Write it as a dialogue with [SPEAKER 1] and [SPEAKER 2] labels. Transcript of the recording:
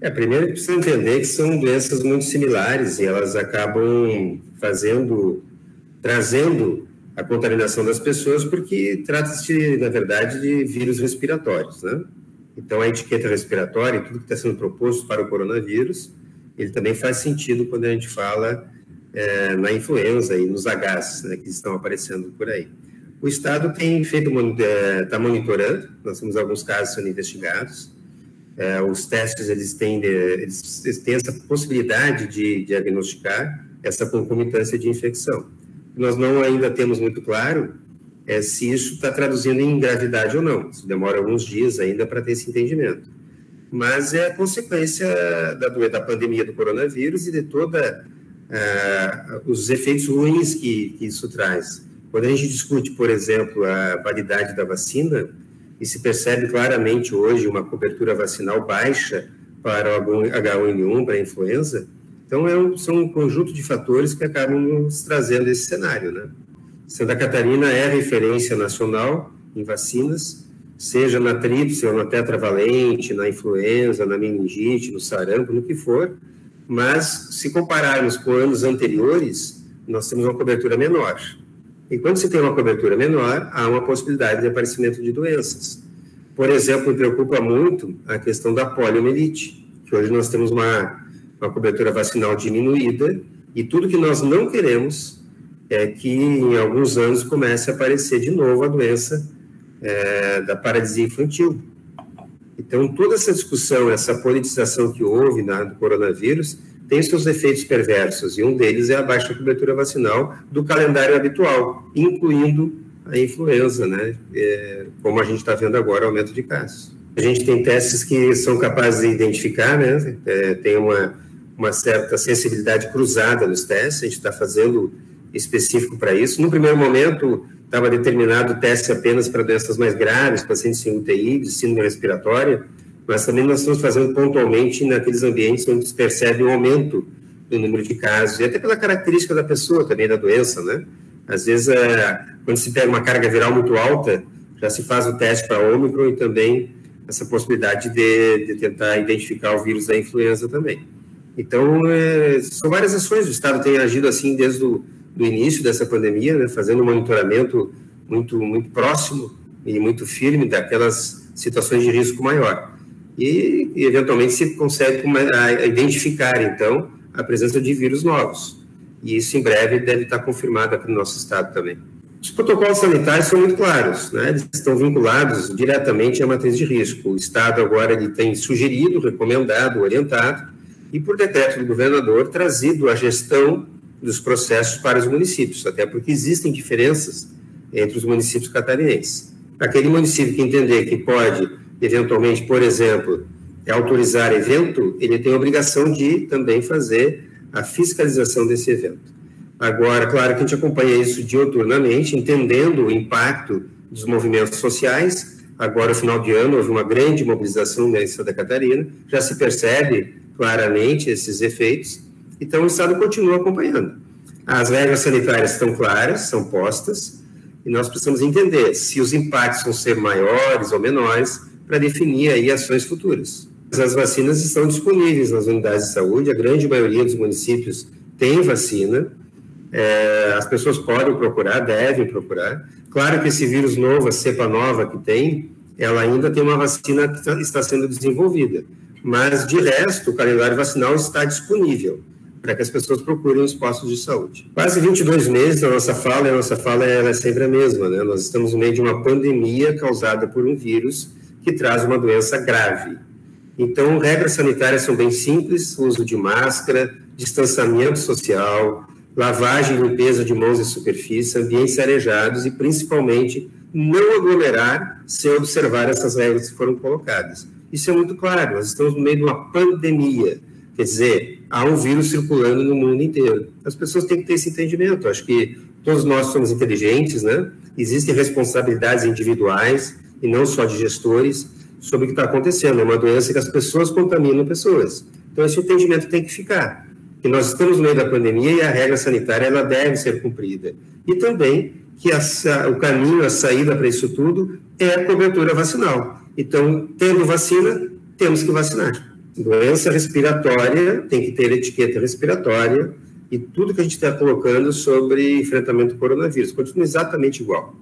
[SPEAKER 1] Primeiro precisa entender que são doenças muito similares e elas acabam trazendo a contaminação das pessoas, porque trata-se, na verdade, de vírus respiratórios, né? Então, a etiqueta respiratória e tudo que está sendo proposto para o coronavírus, ele também faz sentido quando a gente fala na influenza e nos Hs, né, que estão aparecendo por aí. O Estado tem está monitorando, nós temos alguns casos sendo investigados. Os testes, eles têm essa possibilidade de diagnosticar essa concomitância de infecção. Nós não ainda temos muito claro se isso está traduzindo em gravidade ou não. Isso demora alguns dias ainda para ter esse entendimento. Mas é a consequência da pandemia do coronavírus e de toda os efeitos ruins que isso traz. Quando a gente discute, por exemplo, a validade da vacina, e se percebe claramente hoje uma cobertura vacinal baixa para o H1N1, para a influenza, então são um conjunto de fatores que acabam nos trazendo esse cenário, né? Santa Catarina é referência nacional em vacinas, seja na tríplice ou na tetravalente, na influenza, na meningite, no sarampo, no que for, mas se compararmos com anos anteriores, nós temos uma cobertura menor. E quando se tem uma cobertura menor, há uma possibilidade de aparecimento de doenças. Por exemplo, me preocupa muito a questão da poliomielite, que hoje nós temos uma cobertura vacinal diminuída, e tudo que nós não queremos é que em alguns anos comece a aparecer de novo a doença da paralisia infantil. Então, toda essa discussão, essa politização que houve do coronavírus, tem seus efeitos perversos, e um deles é a baixa cobertura vacinal do calendário habitual, incluindo a influenza, né? Como a gente está vendo agora, aumento de casos. A gente tem testes que são capazes de identificar, né? Tem uma certa sensibilidade cruzada nos testes, a gente está fazendo específico para isso. No primeiro momento, estava determinado o teste apenas para doenças mais graves, pacientes sem UTI, de síndrome respiratória, mas também nós estamos fazendo pontualmente naqueles ambientes onde se percebe um aumento do número de casos, e até pela característica da pessoa também, da doença, né? Às vezes, quando se pega uma carga viral muito alta, já se faz o teste para Ômicron e também essa possibilidade de tentar identificar o vírus da influenza também. Então, são várias ações, o Estado tem agido assim desde o início dessa pandemia, né? Fazendo um monitoramento muito, muito próximo e muito firme daquelas situações de risco maior. E eventualmente se consegue identificar, então, a presença de vírus novos. E isso, em breve, deve estar confirmado aqui no nosso estado também. Os protocolos sanitários são muito claros, né? Eles estão vinculados diretamente à matriz de risco. O estado agora ele tem sugerido, recomendado, orientado, e por decreto do governador, trazido a gestão dos processos para os municípios, até porque existem diferenças entre os municípios catarinenses. Aquele município que entender que pode eventualmente, por exemplo, autorizar evento, ele tem a obrigação de também fazer a fiscalização desse evento. Agora, claro que a gente acompanha isso diuturnamente, entendendo o impacto dos movimentos sociais. Agora, no final de ano, houve uma grande mobilização em Santa Catarina, já se percebe claramente esses efeitos, então o Estado continua acompanhando. As regras sanitárias estão claras, são postas, e nós precisamos entender se os impactos vão ser maiores ou menores, para definir aí ações futuras. As vacinas estão disponíveis nas unidades de saúde, a grande maioria dos municípios tem vacina, as pessoas podem procurar, devem procurar. Claro que esse vírus novo, a cepa nova que tem, ela ainda tem uma vacina que está sendo desenvolvida, mas de resto o calendário vacinal está disponível para que as pessoas procurem os postos de saúde. Quase 22 meses da nossa fala, e a nossa fala ela é sempre a mesma, né? Nós estamos no meio de uma pandemia causada por um vírus que traz uma doença grave. Então, regras sanitárias são bem simples, uso de máscara, distanciamento social, lavagem e limpeza de mãos e superfície, ambientes arejados e, principalmente, não aglomerar sem observar essas regras que foram colocadas. Isso é muito claro, nós estamos no meio de uma pandemia, quer dizer, há um vírus circulando no mundo inteiro. As pessoas têm que ter esse entendimento, acho que todos nós somos inteligentes, né? Existem responsabilidades individuais, e não só de gestores, sobre o que está acontecendo. É uma doença que as pessoas contaminam pessoas. Então, esse entendimento tem que ficar. Que nós estamos no meio da pandemia e a regra sanitária ela deve ser cumprida. E também que o caminho, a saída para isso tudo é a cobertura vacinal. Então, tendo vacina, temos que vacinar. Doença respiratória tem que ter etiqueta respiratória e tudo que a gente está colocando sobre enfrentamento do coronavírus continua exatamente igual.